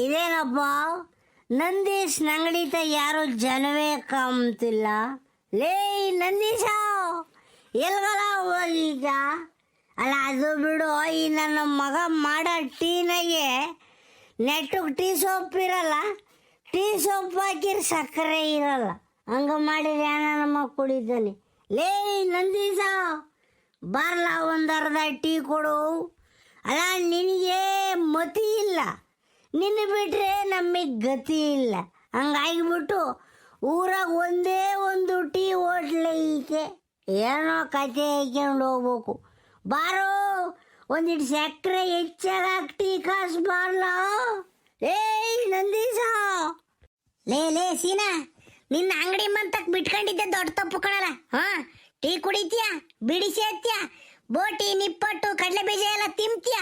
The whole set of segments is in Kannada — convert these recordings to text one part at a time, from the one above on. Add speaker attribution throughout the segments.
Speaker 1: ಇದೇನಪ್ಪ, ನಂದೀಶ್ ಅಂಗಡಿತ ಯಾರು ಜನವೇ ಕಾಮ್ತಿಲ್ಲ. ಲೇ ನಂದೀಶ, ಎಲ್ಗಲ ಹೋಗೀಗ? ಅಲ್ಲ ಅದು ಬಿಡು, ಈ ನನ್ನ ಮಗ ಮಾಡೋ ಟೀನಾಗೆ ನೆಟ್ಟಗೆ ಟೀ ಸೊಪ್ಪು ಇರಲ್ಲ, ಟೀ ಸೊಪ್ಪು ಹಾಕಿದ್ರೆ ಸಕ್ಕರೆ ಇರಲ್ಲ. ಹಂಗೆ ಮಾಡಿದ್ರೆ ನನ್ನ ಮಗ ಕುಡಿತಾನೆ. ಲೇ ನಂದೀಶ, ಬಾರ್ಲ ಒಂದು ಅರ್ಧ ಟೀ ಕೊಡು. ಅಲ್ಲ ನಿನಗೆ ಮತಿ ಇಲ್ಲ, ನಿನ್ನ ಬಿಟ್ಟರೆ ನಮಗೆ ಗತಿ ಇಲ್ಲ. ಹಂಗಾಗಿಬಿಟ್ಟು ಊರಾಗ ಒಂದೇ ಒಂದು ಟೀ ಹೋಟ್ಲ್ ಐತೆ, ಏನೋ ಕತೆ ಹಾಕ್ಕೊಂಡು ಹೋಗ್ಬೇಕು. ಬಾರೋ, ಒಂದಿಟ್ಟು ಸಕ್ಕರೆ ಹೆಚ್ಚಾಗಿ ಟೀ ಕಾಸು ಬಾರ್ಲ. ಏಯ್ ನಂದೀಶ. ಲೇ ಸೀನಾ, ನಿನ್ನ ಅಂಗಡಿ ಮಂತಕ್ಕೆ ಬಿಟ್ಕೊಂಡಿದ್ದೆ ದೊಡ್ಡ ತಪ್ಪು ಕಣಲ್ಲ. ಹಾಂ, ಟೀ ಕುಡಿತೀಯ, ಬಿಡಿ ಸೇರ್ತೀಯ, ಬೋಟಿ ನಿಪ್ಪಟ್ಟು ಕಡಲೆ ಬೀಜ ಎಲ್ಲ ತಿಂತೀಯ,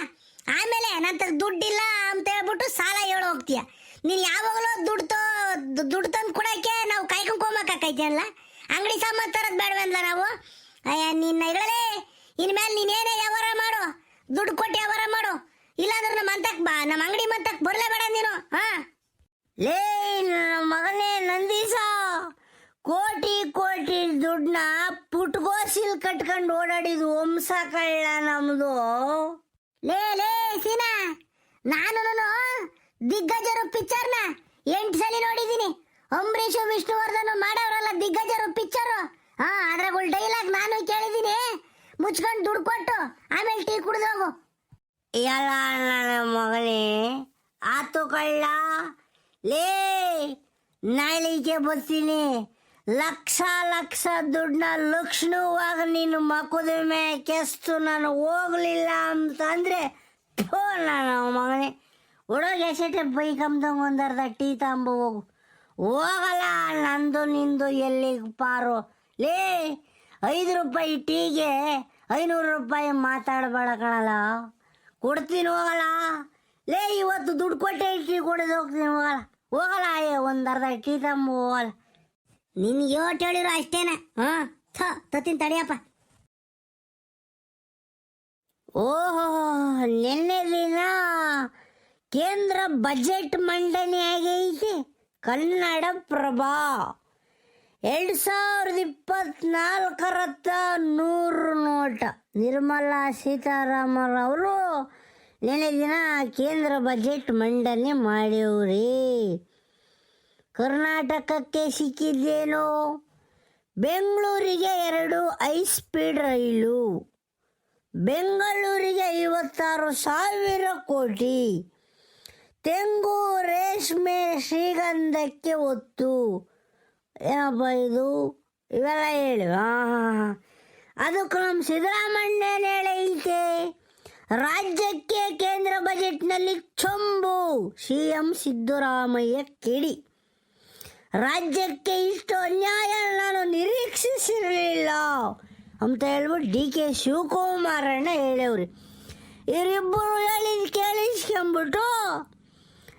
Speaker 1: ಆಮೇಲೆ ನಂತರ ದುಡ್ಡಿಲ್ಲ ಅಂತ ಹೇಳ್ಬಿಟ್ಟು ಸಾಲ ಹೇಳಿ ಹೋಗ್ತೀಯ. ನೀನು ಯಾವಾಗಲೂ ದುಡ್ಡು ತಂದು ಕೊಡೋಕ್ಕೆ ನಾವು ಕಾಯ್ಕೊಂಡ್ಕೊಂಬಕೈತಿ ಅಲ್ಲ. ಅಂಗಡಿ ಸಾಮಾನು ತರೋದು ಬೇಡವೆಂದ ನಾವು. ಅಯ್ಯ ನಿನ್ನ ಇಗಳೇ, ಇನ್ಮೇಲೆ ನೀನೇನೇ ವ್ಯವಹಾರ ಮಾಡು, ದುಡ್ಡು ಕೊಟ್ಟು ವ್ಯವಹಾರ ಮಾಡು, ಇಲ್ಲಾಂದ್ರೆ ನಮ್ಮ ಅಂತಕ್ಕೆ ಬಾ, ನಮ್ಮ ಅಂಗಡಿ ಮಂತಕ್ಕೆ ಬರಲೇಬೇಡ ನೀನು. ಹಾಂ ಲೇ ನನ್ನ ಮಗನೇ ನಂದೀಶ, ಕೋಟಿ ಕೋಟಿ ದುಡ್ಡನ್ನ ಪುಟ್ಗೋಸಿಲ್ ಕಟ್ಕೊಂಡು ಓಡಾಡಿದು ವಂಶ ಕಳ್ಳ ನಮ್ದು. ಲೇ ಸೀನಾ, ನಾನು ದಿಗ್ಗಜರು ಪಿಕ್ಚರ್ನ 8 ಸಲ ನೋಡಿದ್ದೀನಿ. ಅಂಬರೀಷು ವಿಷ್ಣುವರ್ಧನ್ ಮಾಡೋರಲ್ಲ ದಿಗ್ಗಜರು ಪಿಕ್ಚರು. ಅದ್ರಾಗ ಡೈಲಾಗ್ ನಾನು ಕೇಳಿದ್ದೀನಿ. ಮುಚ್ಕೊಂಡು ದುಡ್ಡು ಕೊಟ್ಟು ಆಮೇಲೆ ಟೀ ಕುಡಿದೋಗು. ಎಲ್ಲ ನನ್ನ ಮಗನೇ ಆತು ಕಳ್ಳ. ಲೇ ನಾಳಿಗೆ ಬರ್ತೀನಿ, ಲಕ್ಷ ಲಕ್ಷ ದುಡ್ಡನ್ನ ಲಕ್ಷಣವಾಗಿ ನೀನು ಮಕ್ಕದ ಕೆಸ್ತು ನಾನು ಹೋಗ್ಲಿಲ್ಲ ಅಂತಂದರೆ ನನ್ನ ಮಗನೇ ಹುಡುಗ ಎಸೆಟೆ ಬೈಕಂಬಂಗೆ ಒಂದು ಅರ್ಧ ಟೀ ತಗೊಂಬ ಹೋಗು. ಹೋಗಲ್ಲ ನಂದು ನಿಂದು ಎಲ್ಲಿಗೆ ಪಾರು. ಲೇ 5 ರೂಪಾಯಿ ಟೀಗೆ 500 ರೂಪಾಯಿ ಮಾತಾಡಬೇಡ ಕಣಲ್ಲ, ಕೊಡ್ತೀನಿ ಹೋಗಲ್ಲ. ಲೇ ಇವತ್ತು ದುಡ್ಡು ಕೊಟ್ಟೆ ಟೀ ಕುಡಿದು ಹೋಗ್ತೀನಿ, ಹೋಗಲ್ಲ. ಒಂದು ಅರ್ಧ ಟೀ ತಗೊಂಬ ಹೋಗಲ್ಲ. ನಿನ್ಗೆ ಯೋಟ್ ಹೇಳಿರೋ ಅಷ್ಟೇನ. ಹಾಂ ತತ್ತೀನಿ ತಡಿಯಪ್ಪ. ಓಹೋ, ನಿನ್ನೆ ದಿನ ಕೇಂದ್ರ ಬಜೆಟ್ ಮಂಡನೆ ಆಗೈತಿ. ಕನ್ನಡ ಪ್ರಭಾ 2024ರತ್ತ 100 ನೋಟ. ನಿರ್ಮಲಾ ಸೀತಾರಾಮನ್ ಅವರು ನಿನ್ನೆ ದಿನ ಕೇಂದ್ರ ಬಜೆಟ್ ಮಂಡನೆ ಮಾಡ್ಯವ್ರಿ. ಕರ್ನಾಟಕಕ್ಕೆ ಸಿಕ್ಕಿದ್ದೇನೋ, ಬೆಂಗಳೂರಿಗೆ 2 ಹೈಸ್ಪೀಡ್ ರೈಲು, ಬೆಂಗಳೂರಿಗೆ 56,000 ಕೋಟಿ, ತೆಂಗು ರೇಷ್ಮೆ ಶ್ರೀಗಂಧಕ್ಕೆ ಒತ್ತು. ಏನಪ್ಪ ಇದು, ಇವೆಲ್ಲ ಹೇಳಿ. ಅದಕ್ಕೆ ನಮ್ಮ ಸಿದ್ದರಾಮಣ್ಣನ ಹೇಳೈತೆ, ರಾಜ್ಯಕ್ಕೆ ಕೇಂದ್ರ ಬಜೆಟ್ನಲ್ಲಿ ಚೊಂಬು. CM ಸಿದ್ದರಾಮಯ್ಯ ಕಿಡಿ. ರಾಜ್ಯಕ್ಕೆ ಇಷ್ಟು ಅನ್ಯಾಯ ನಾನು ನಿರೀಕ್ಷಿಸಿರಲಿಲ್ಲ ಅಂತ ಹೇಳ್ಬಿಟ್ಟು DK ಶಿವಕುಮಾರಣ್ಣ ಹೇಳವ್ರಿ. ಇವರಿಬ್ಬರು ಹೇಳಿದ ಕೇಳಿಸ್ಕೊಂಬಿಟ್ಟು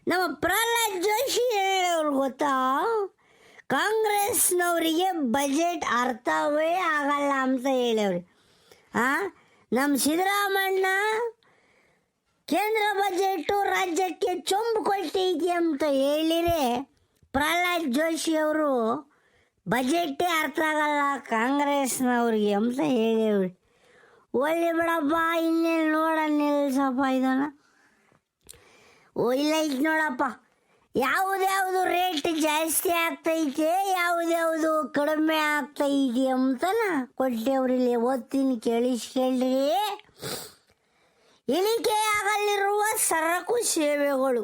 Speaker 1: ನಮ್ಮ ಪ್ರಹ್ಲಾದ್ ಜೋಶಿ ಹೇಳವ್ರು ಗೊತ್ತಾ, ಕಾಂಗ್ರೆಸ್ನವರಿಗೆ ಬಜೆಟ್ ಅರ್ಥವೇ ಆಗಲ್ಲ ಅಂತ ಹೇಳವ್ರಿ. ನಮ್ಮ ಸಿದ್ದರಾಮಣ್ಣ ಕೇಂದ್ರ ಬಜೆಟು ರಾಜ್ಯಕ್ಕೆ ಚೊಂಬು ಕೊಟ್ಟೈತಿ ಅಂತ ಹೇಳಿರೆ, ಪ್ರಹ್ಲಾದ್ ಜೋಶಿ ಅವರು ಬಜೆಟ್ಟೇ ಅರ್ಥ ಆಗಲ್ಲ ಕಾಂಗ್ರೆಸ್ನವ್ರಿಗೆ ಅಂತ ಹೇಳಿವ್ರಿ. ಒಳ್ಳೆ ಬಿಡಪ್ಪ, ಇನ್ನೇನು ನೋಡ ನಿಲ್ಸಪ್ಪ ಇದನ್ನು. ಇಲ್ಲ ಇದು ನೋಡಪ್ಪ, ಯಾವುದ್ಯಾವುದು ರೇಟ್ ಜಾಸ್ತಿ ಆಗ್ತೈತೆ, ಯಾವುದ್ಯಾವುದು ಕಡಿಮೆ ಆಗ್ತೈತಿ ಅಂತನ ಕೊಟ್ಟೇವ್ರಿಲ್ಲಿ. ಓದ್ತೀನಿ ಕೇಳಿಸ್ಕೊಳ್ರಿ. ಇಳಿಕೆಯಾಗಲಿರುವ ಸರಕು ಸೇವೆಗಳು,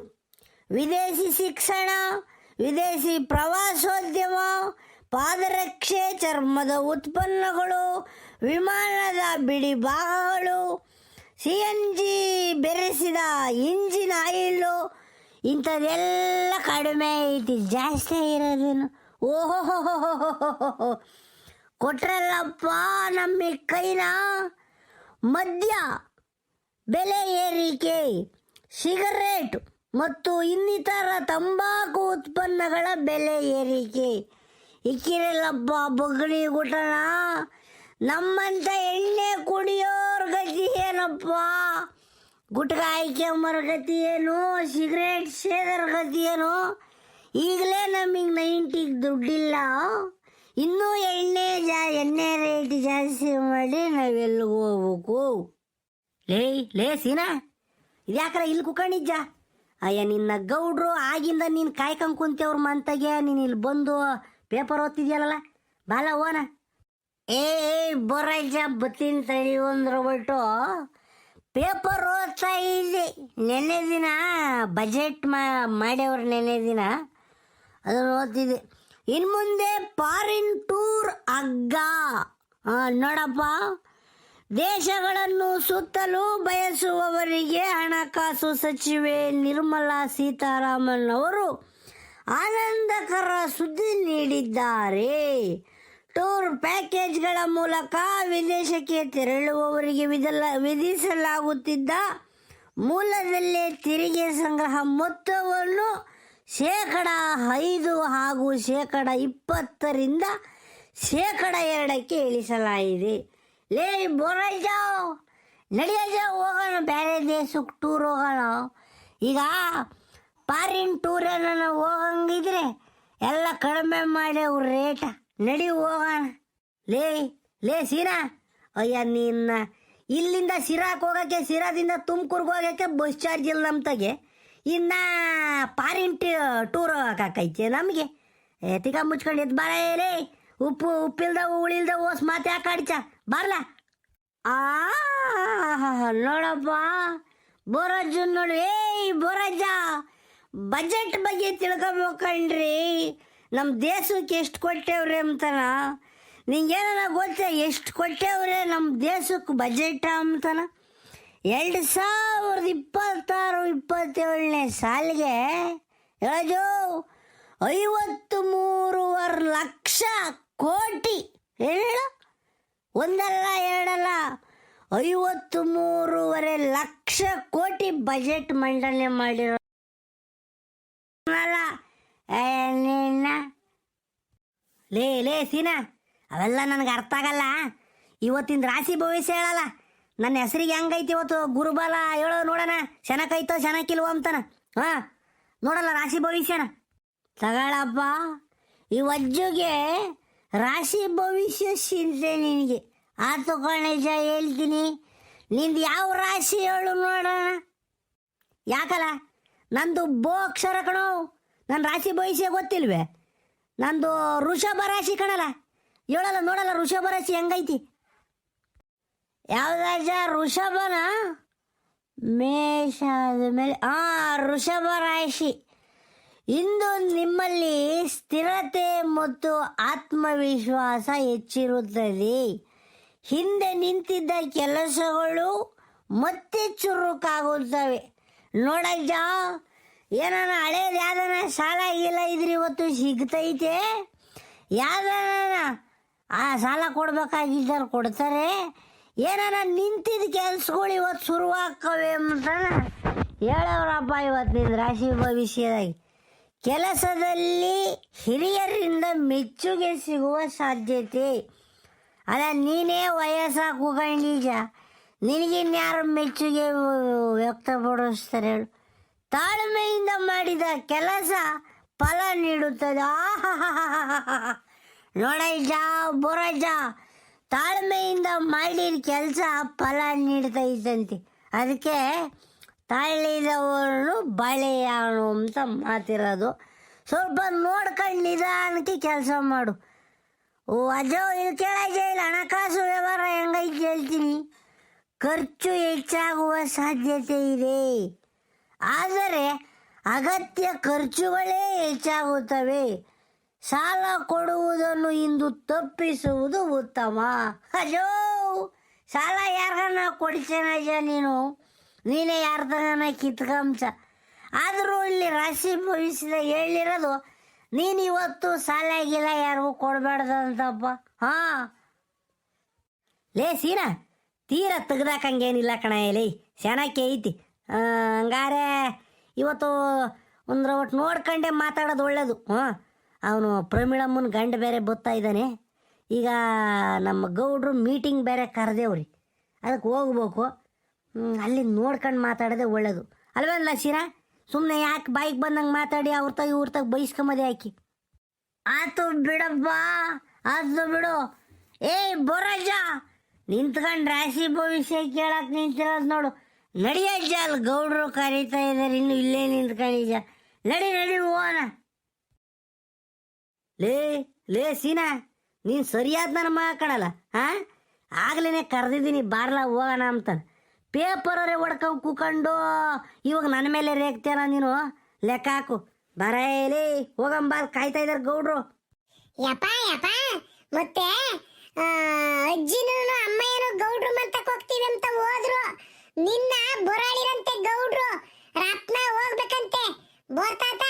Speaker 1: ವಿದೇಶಿ ಶಿಕ್ಷಣ, ವಿದೇಶಿ ಪ್ರವಾಸೋದ್ಯಮ, ಪಾದರಕ್ಷೆ, ಚರ್ಮದ ಉತ್ಪನ್ನಗಳು, ವಿಮಾನದ ಬಿಡಿ ಭಾಗಗಳು, CNG ಬೆರೆಸಿದ ಇಂಜಿನ್ ಆಯಿಲು, ಇಂಥದ್ದೆಲ್ಲ ಕಡಿಮೆ ಐತಿ, ಜಾಸ್ತಿ ಇರೋದೇನು. ಓಹೋ ಕೊಟ್ರಲ್ಲಪ್ಪ ನಮ್ಮ ಕೈನ. ಮದ್ಯ ಬೆಲೆ ಏರಿಕೆ, ಸಿಗರೇಟ್ ಮತ್ತು ಇನ್ನಿತರ ತಂಬಾಕು ಉತ್ಪನ್ನಗಳ ಬೆಲೆ ಏರಿಕೆ. ಇಕ್ಕಿರಲ್ಲಪ್ಪ ಬೊಗಣಿ ಗುಟಣ. ನಮ್ಮಂಥ ಎಣ್ಣೆ ಕುಡಿಯೋರ ಗತಿ ಏನಪ್ಪ? ಗುಟ್ಕ ಹಾಕ್ಯಂಬರ ಗತಿ ಏನು, ಸಿಗರೇಟ್ ಸೇದರ ಗತಿ ಏನು. ಈಗಲೇ ನಮಗೆ 90ಗೆ ದುಡ್ಡಿಲ್ಲ, ಇನ್ನೂ ಎಣ್ಣೆ ರೇಟ್ ಜಾಸ್ತಿ ಮಾಡಿ ನಾವೆಲ್ಲಿಗೆ ಹೋಗ್ಬೇಕು. ಲೇ ಸೀನಾ, ಇದ್ಯಾಕ್ರ ಇಲ್ಲಿ ಕುಕೊಂಡಿದ್ಜ? ಅಯ್ಯ ನಿನ್ನ ಗೌಡ್ರು ಆಗಿಂದ ನೀನು ಕಾಯ್ಕೊಂಡು ಕುಂತೇವ್ರ ಮಂತಾಗೆ, ನೀನು ಇಲ್ಲಿ ಬಂದು ಪೇಪರ್ ಓದ್ತಿದ್ಯಲ್ಲ, ಬಾಲ ಓನ. ಏ ಬೊರಜ ಬತ್ತೀನಿ ತಳಿ ಬಿಟ್ಟು ಪೇಪರ್ ಓದ್ತಾ ಇದ್ದೆ. ನೆನ್ನೆ ದಿನ ಬಜೆಟ್ ಮಾಡ್ಯವ್ರು, ನೆನ್ನೆ ದಿನ ಅದನ್ನು ಓದ್ತಿದ್ದೆ. ಇನ್ನು ಮುಂದೆ ಫಾರಿನ್ ಟೂರ್ ಹಗ್ಗ ನೋಡಪ್ಪ. ದೇಶಗಳನ್ನು ಸುತ್ತಲೂ ಬಯಸುವವರಿಗೆ ಹಣಕಾಸು ಸಚಿವೆ ನಿರ್ಮಲಾ ಸೀತಾರಾಮನ್ ಅವರು ಆನಂದಕರ ಸುದ್ದಿ ನೀಡಿದ್ದಾರೆ. ಟೂರ್ ಪ್ಯಾಕೇಜ್ಗಳ ಮೂಲಕ ವಿದೇಶಕ್ಕೆ ತೆರಳುವವರಿಗೆ ವಿಧಿಸಲಾಗುತ್ತಿದ್ದ ಮೂಲದಲ್ಲೇ ತೆರಿಗೆ ಸಂಗ್ರಹ ಮೊತ್ತವನ್ನು 5% ಹಾಗೂ 20% 2% ಇಳಿಸಲಾಗಿದೆ. ಲೇ ಬೋರಜ, ನಡೆಯಜ ಹೋಗೋಣ, ಬೇರೆ ದೇಶಕ್ಕೆ ಟೂರ್ ಹೋಗೋಣ. ಈಗ ಫಾರಿನ್ ಟೂರ್ ಏನಾರ ಹೋಗಂಗಿದ್ರೆ ಎಲ್ಲ ಕಡಿಮೆ ಮಾಡಿ ಅವ್ರ ರೇಟ, ನಡಿ ಹೋಗೋಣ. ಲೇ ಸೀನಾ, ಅಯ್ಯ ನಿನ್ನ ಇಲ್ಲಿಂದ ಸಿರಾಕ್ ಹೋಗೋಕ್ಕೆ, ಸಿರಾದಿಂದ ತುಮಕೂರ್ಗೆ ಹೋಗೋಕ್ಕೆ ಬಸ್ ಚಾರ್ಜ್ ಇಲ್ಲ ನಮ್ತಾಗೆ, ಇನ್ನು ಫಾರಿನ್ ಟೂರ್ ಹೋಗೋಕ್ಕೈತೆ ನಮಗೆ. ತಿಕ್ಕ ಮುಚ್ಕೊಂಡು ಎದ್ದು ಬಾರ. ಲೇ ಉಪ್ಪಿಲ್ದವು ಉಳಿಲ್ದವು ಓಸ್ ಮಾತು ಯಾಕೆ ಆಡ್ಚ ಬಾರ್ಲ. ನೋಡಪ್ಪ ಬೋರಜ್ಜು ನೋಡಿ. ಬೋರಜ್ಜ, ಬಜೆಟ್ ಬಗ್ಗೆ ತಿಳ್ಕೊಬೇಕಣ್ರಿ. ನಮ್ಮ ದೇಶಕ್ಕೆ ಎಷ್ಟು ಕೊಟ್ಟೇವ್ರಿ ಅಂತನ ನಿಂಗೇನ ಗೊತ್ತೇ? ಎಷ್ಟು ಕೊಟ್ಟೇವ್ರೆ ನಮ್ಮ ದೇಶಕ್ಕೆ ಬಜೆಟ್ ಅಂತನ? 2026-27ನೇ ಸಾಲಿಗೆ ಹೇಳಜು 53.5 ಲಕ್ಷ ಕೋಟಿ, ಹೇಳ ಒಂದಲ್ಲ ಎರಡಲ್ಲ 53.5 ಲಕ್ಷ ಕೋಟಿ ಬಜೆಟ್ ಮಂಡನೆ ಮಾಡಿರೋ. ಲೇ ಸೀನಾ, ಅವೆಲ್ಲ ನನಗೆ ಅರ್ಥ ಆಗಲ್ಲ. ಇವತ್ತಿನ ರಾಶಿ ಭವಿಷ್ಯ ಹೇಳಲ್ಲ. ನನ್ನ ಹೆಸರಿಗೆ ಹೆಂಗೈತಿ ಇವತ್ತು ಗುರುಬಲ ಹೇಳೋ ನೋಡೋಣ. ಶನಕೈತೋ ಶನಕಿಲ್ವೋ ಅಂತಾನ. ಹಾಂ ನೋಡಲ್ಲ ರಾಶಿ ಭವಿಷ್ಯನ ತಗೊಳಪ್ಪ. ಈ ವಜ್ಜುಗೆ ರಾಶಿ ಭವಿಷ್ಯ ಚಿಂತೆ ನಿನಗೆ ಆತು ಕಣೇಶ, ಹೇಳ್ತೀನಿ. ನಿಂದು ಯಾವ ರಾಶಿ ಹೇಳು ನೋಡೋಣ. ಯಾಕಲ್ಲ, ನಂದು ಬೋ ಅಕ್ಷರ ಕಣೋ. ನನ್ನ ರಾಶಿ ಭವಿಷ್ಯ ಗೊತ್ತಿಲ್ವೇ? ನಂದು ವೃಷಭ ರಾಶಿ ಕಣಲ್ಲ, ಹೇಳಲ್ಲ ನೋಡಲ್ಲ ವೃಷಭ ರಾಶಿ ಹೆಂಗೈತಿ. ಯಾವುದಾಜ ವೃಷಭನ ಮೇಷ ಆದಮೇಲೆ ವೃಷಭ ರಾಶಿ. ಇಂದು ನಿಮ್ಮಲ್ಲಿ ಸ್ಥಿರತೆ ಮತ್ತು ಆತ್ಮವಿಶ್ವಾಸ ಹೆಚ್ಚಿರುತ್ತದೆ. ಹಿಂದೆ ನಿಂತಿದ್ದ ಕೆಲಸಗಳು ಮತ್ತೆ ಚುರುಕಾಗುತ್ತವೆ. ನೋಡಜ್ಜ, ಏನಾನ ಹಳೇದು ಯಾವ್ದಾನ ಸಾಲ ಗೀಲ ಇದ್ರಿ ಇವತ್ತು ಸಿಗ್ತೈತೆ. ಯಾವ್ದಾನ ಆ ಸಾಲ ಕೊಡ್ಬೇಕಾಗಿದ್ದಾರೆ ಕೊಡ್ತಾರೆ. ಏನಾನ ನಿಂತಿದ್ದ ಕೆಲ್ಸಗಳು ಇವತ್ತು ಶುರುವಾಕ್ಕವೆ ಅಂತ ಹೇಳವ್ರಪ್ಪ. ಇವತ್ತು ನಿನ್ನ ರಾಶಿ ಭವಿಷ್ಯದಾಗಿ ಕೆಲಸದಲ್ಲಿ ಹಿರಿಯರಿಂದ ಮೆಚ್ಚುಗೆ ಸಿಗುವ ಸಾಧ್ಯತೆ. ಅಲ್ಲ, ನೀನೇ ವಯಸ್ಸಾಗಿ ಕೂಗೊಂಡೀಜ, ನಿನಗಿನ್ಯಾರು ಮೆಚ್ಚುಗೆ ವ್ಯಕ್ತಪಡಿಸ್ತಾರೆ ಹೇಳು? ತಾಳ್ಮೆಯಿಂದ ಮಾಡಿದ ಕೆಲಸ ಫಲ ನೀಡುತ್ತದೆ. ನೋಡಜ್ಜ ಬೊರಜ್ಜ, ತಾಳ್ಮೆಯಿಂದ ಮಾಡಿದ ಕೆಲಸ ಫಲ ನೀಡ್ತೈತಂತೆ. ಅದಕ್ಕೆ ತಾಳಿದವನು ಬಳೆಯಾಣು ಅಂತ ಮಾತಿರೋದು. ಸ್ವಲ್ಪ ನೋಡ್ಕೊಂಡು ನಿಧಾನಕ್ಕೆ ಕೆಲಸ ಮಾಡು. ಅಜೋ ಇಲ್ಲಿ ಕೇಳಜ, ಇಲ್ಲ ಹಣಕಾಸು ವ್ಯವಹಾರ ಹೆಂಗೈತೆ ಹೇಳ್ತೀನಿ. ಖರ್ಚು ಹೆಚ್ಚಾಗುವ ಸಾಧ್ಯತೆ ಇದೆ, ಆದರೆ ಅಗತ್ಯ ಖರ್ಚುಗಳೇ ಹೆಚ್ಚಾಗುತ್ತವೆ. ಸಾಲ ಕೊಡುವುದನ್ನು ಇಂದು ತಪ್ಪಿಸುವುದು ಉತ್ತಮ. ಅಜೋ ಸಾಲ ಯಾರಿಗಾನ ಕೊಡ್ಸೇನಜ ನೀನೇ ಯಾರ್ದಾನ ಕಿತ್ಕಂಸ. ಆದರೂ ಇಲ್ಲಿ ರಾಶಿ ಭವಿಷ್ಯದ ಹೇಳಿರೋದು ನೀನು ಇವತ್ತು ಸಾಲ ಗಿಲ ಯಾರಿಗೂ ಕೊಡಬೇಡ್ದಂತಪ್ಪ. ಹಾಂ ಲೇ ಸೀನಾ, ತೀರ ತೆಗ್ದಾಕಂಗೇನಿಲ್ಲ ಕಣ. ಲೇ ಚೆನ್ನಾಗಿ ಐತಿ. ಹಂಗಾರೆ ಇವತ್ತು ಒಂದು ಒಟ್ಟು ನೋಡ್ಕೊಂಡೆ ಮಾತಾಡೋದು ಒಳ್ಳೇದು. ಅವನು ಪ್ರಮೀಳಮ್ಮನ ಗಂಡ ಬೇರೆ ಬತ್ತಾ ಇದ್ದಾನೆ. ಈಗ ನಮ್ಮ ಗೌಡ್ರು ಮೀಟಿಂಗ್ ಬೇರೆ ಕರೆದೇವ್ರಿ, ಅದಕ್ಕೆ ಹೋಗ್ಬೇಕು. ಅಲ್ಲಿ ನೋಡ್ಕೊಂಡು ಮಾತಾಡೋದೇ ಒಳ್ಳೇದು ಅಲ್ವಲ್ಲ ಸೀನಾ. ಸುಮ್ಮನೆ ಯಾಕೆ ಬಾಯಿಗೆ ಬಂದಂಗೆ ಮಾತಾಡಿ ಅವ್ರ ತಾಗ ಇವ್ರ ತಾಗ ಬೈಸ್ಕೊಂಬದೇ ಹಾಕಿ. ಆತು ಬಿಡಪ್ಪ, ಆತು ಬಿಡು. ಬೋರಾಜ ನಿಂತ್ಕೊಂಡು ರಾಶಿ ಭವಿಷ್ಯ ಕೇಳಕ್ಕೆ ನಿಂತಿರೋದು ನೋಡು. ನಡಿಯಜ್ಜ, ಅಲ್ಲಿ ಗೌಡ್ರು ಕರೀತಾ ಇದ್ದಾರೆ, ಇನ್ನು ಇಲ್ಲೇ ನಿಂತ್ಕೊಂಡಿದ್ದ. ನಡಿ ಹೋಗೋಣ. ಲೇ ಸೀನಾ, ನೀನು ಸರಿಯಾದ ನನ್ನ ಮಗ ಕಣಲ್ಲ. ಹಾಂ, ಆಗ್ಲೇ ಕರೆದಿದ್ದೀನಿ ಬಾರ್ಲ ಹೋಗೋಣ ಅಂತ. ಪೇಪರವರೇ ಹೊಡ್ಕೊಂಡು ಕೂಕೊಂಡು ಇವಾಗ ನನ್ನ ಮೇಲೆ ರೇಗ್ತೇನ ನೀನು. ಲೆಕ್ಕ ಹಾಕು. ಬರೇಲಿ ಹೋಗಂಬಾಲ್, ಕಾಯ್ತಾ ಇದ್ದಾರೆ ಗೌಡ್ರು.
Speaker 2: ಯಪ್ಪ ಮತ್ತೆ ಅಜ್ಜಿನೂ ಅಮ್ಮಯ್ಯನು ಗೌಡ್ರು ಮಂತಕ್ಕೆ ಹೋಗ್ತೀವಿ ಅಂತ ಹೋದ್ರು. ನಿನ್ನ ಬೊರಾಳಿರಂತೆ ಗೌಡ್ರು ರತ್ನ ಹೋಗ್ಬೇಕಂತೆ. ಬೋರ್ತಾತ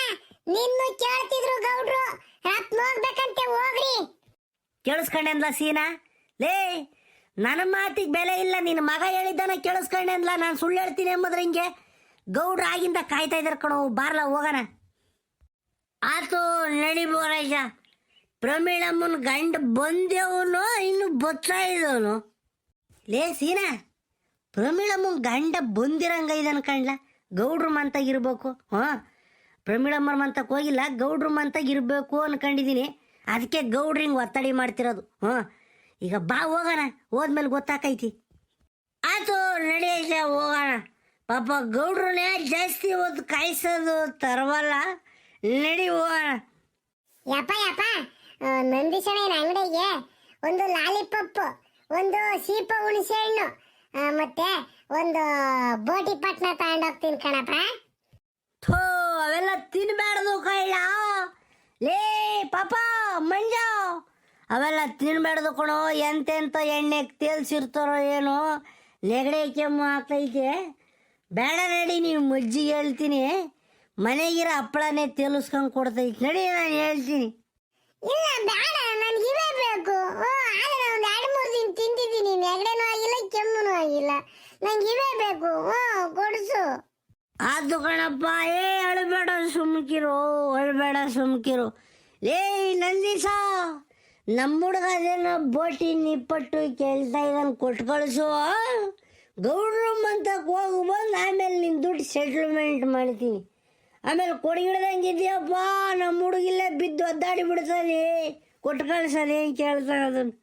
Speaker 2: ನಿನ್ನು ಕೇಳ್ತಿದ್ರು ಗೌಡ್ರು, ರತ್ನ ಹೋಗ್ಬೇಕಂತೆ, ಹೋಗ್ರಿ.
Speaker 1: ಕೇಳಿಸ್ಕೊಂಡೆನ್ಲ ಸೀನಾ? ಲೇ, ನನ್ನ ಮಾತಿಗೆ ಬೆಲೆ ಇಲ್ಲ. ನಿನ್ನ ಮಗ ಹೇಳಿದ್ದಾನ ಕೇಳಿಸ್ಕೊಂಡೆನ್ಲ. ನಾನು ಸುಳ್ಳು ಹೇಳ್ತೀನಿ ಎಂಬುದ್ರೆ ಹಿಂಗೆ. ಗೌಡ್ರು ಆಗಿಂದ ಕಾಯ್ತಾ ಇದ್ದಾರೆ ಕಣೋ, ಬಾರ್ಲ ಹೋಗೋಣ. ಆತು ನಡಿ ಬೋರಾಜ. ಪ್ರಮೀಳಮ್ಮನ ಗಂಡ ಬಂದೇವನು ಇನ್ನು ಬತ್ತಾ ಇದ್ದವನು. ಲೇ ಸೀನಾ, ಪ್ರಮೀಳಮ್ಮನ ಗಂಡ ಬಂದಿರಂಗ ಇದನ್ ಕಣ್ಲ. ಗೌಡ್ರು ಮಂತಾಗಿರ್ಬೇಕು. ಹಾಂ, ಪ್ರಮೀಳಮ್ಮನ ಮಂತಕ್ಕೆ ಹೋಗಿಲ್ಲ, ಗೌಡ್ರು ಮಂತಾಗಿರ್ಬೇಕು ಅನ್ಕೊಂಡಿದ್ದೀನಿ. ಅದಕ್ಕೆ ಗೌಡ್ರು ಹಿಂಗೆ ಒತ್ತಡಿ ಮಾಡ್ತಿರೋದು. ಹಾಂ, ಈಗ ಬಾ ಹೋಗೋಣ, ಹೋದ್ಮೇಲೆ ಗೊತ್ತಾಕೈತಿ. ಆತು ನಡೆಯ ಹೋಗೋಣ. ಪಾಪ ಗೌಡ್ರನ್ನೇ ಜಾಸ್ತಿ ಹೊತ್ತು ಕಾಯಿಸೋದು ತರವಲ್ಲ. ನಡಿ ಹೋಗೋಣ.
Speaker 2: ಯಪ್ಪ ನಂದೀಶಣ್ಣನ ಅಂಗಡಿಗೆ ಒಂದು ಲಾಲಿಪಪ್, ಒಂದು ಸೀಪ ಹುಣಸೆ ಹಣ್ಣು, ಮತ್ತೆ ಒಂದು ಬೋಟಿ ಪಟ್ನ ತಗೊಂಡೋಗ್ತೀನಿ ಕಣಪ್ಪ.
Speaker 1: ಥೋ, ಅವೆಲ್ಲ ತಿನ್ಬೇಡ್ದು ಕಳ್ಳ. ಲೇ ಪಾಪ ಮಂಜ, ಅವೆಲ್ಲ ತಿನ್ಬೇಡ್ದು ಕಣೋ. ಎಂತೆಂಥ ಎಣ್ಣೆಗೆ ತೇಲ್ಸಿರ್ತಾರೋ ಏನೋ, ನೆಗಡೆ ಕೆಮ್ಮು ಆಗ್ತೈತೆ. ಬೇಡ ನಡಿ, ನೀವು ಮಜ್ಜಿಗೆ ಹೇಳ್ತೀನಿ. ಮನೆಗಿರೋ ಹಪ್ಪಳನೇ ತೇಲಿಸ್ಕೊಂಡು ಕೊಡ್ತೈತಿ. ನಡಿ, ನಾನು ಹೇಳ್ತೀನಿ.
Speaker 2: ಇಲ್ಲ ಬೇಡ, ನನಗೆ ಇವೇ ಬೇಕು. ಆದರೆ ಒಂದು 2-3 ದಿನ ತಿಂದಿದ್ದೀನಿ, ನೆಗಡೆನೂ ಆಗಿಲ್ಲ, ಕೆಮ್ಮುನೂ ಆಗಿಲ್ಲ. ನಂಗೆ ಇವೇ ಬೇಕು. ಕೊಡಿಸು.
Speaker 1: ಅದು ಕಣಪ್ಪ. ಅಳಬೇಡ, ಸುಮ್ಕಿರು. ಲೇ ನಂದೀಶ, ನಮ್ಮ ಹುಡುಗ ಅದೇನೋ ಬೋಟಿ ನಿಪ್ಪಟ್ಟು ಕೇಳ್ತಾ ಇದ್ದಾನೆ, ಕೊಟ್ಟು ಕಳಿಸು. ಗೌಡ್ರು ಮಂತಕ್ಕೆ ಹೋಗಿ ಬಂದು ಆಮೇಲೆ ನಿನ್ನ ದುಡ್ಡು ಸೆಟ್ಲ್ಮೆಂಟ್ ಮಾಡ್ತೀನಿ. ಆಮೇಲೆ ಕೊಡಗಿಡ್ದಂಗಿದ್ಯಪ್ಪ, ನಮ್ಮ ಹುಡುಗಿಲ್ಲೇ ಬಿದ್ದು ಒದ್ದಾಡಿ ಬಿಡ್ತದೆ. ಕೊಟ್ಟು ಕಳ್ಸೋದೇನು ಕೇಳ್ತಾನೆ ಅದನ್ನು.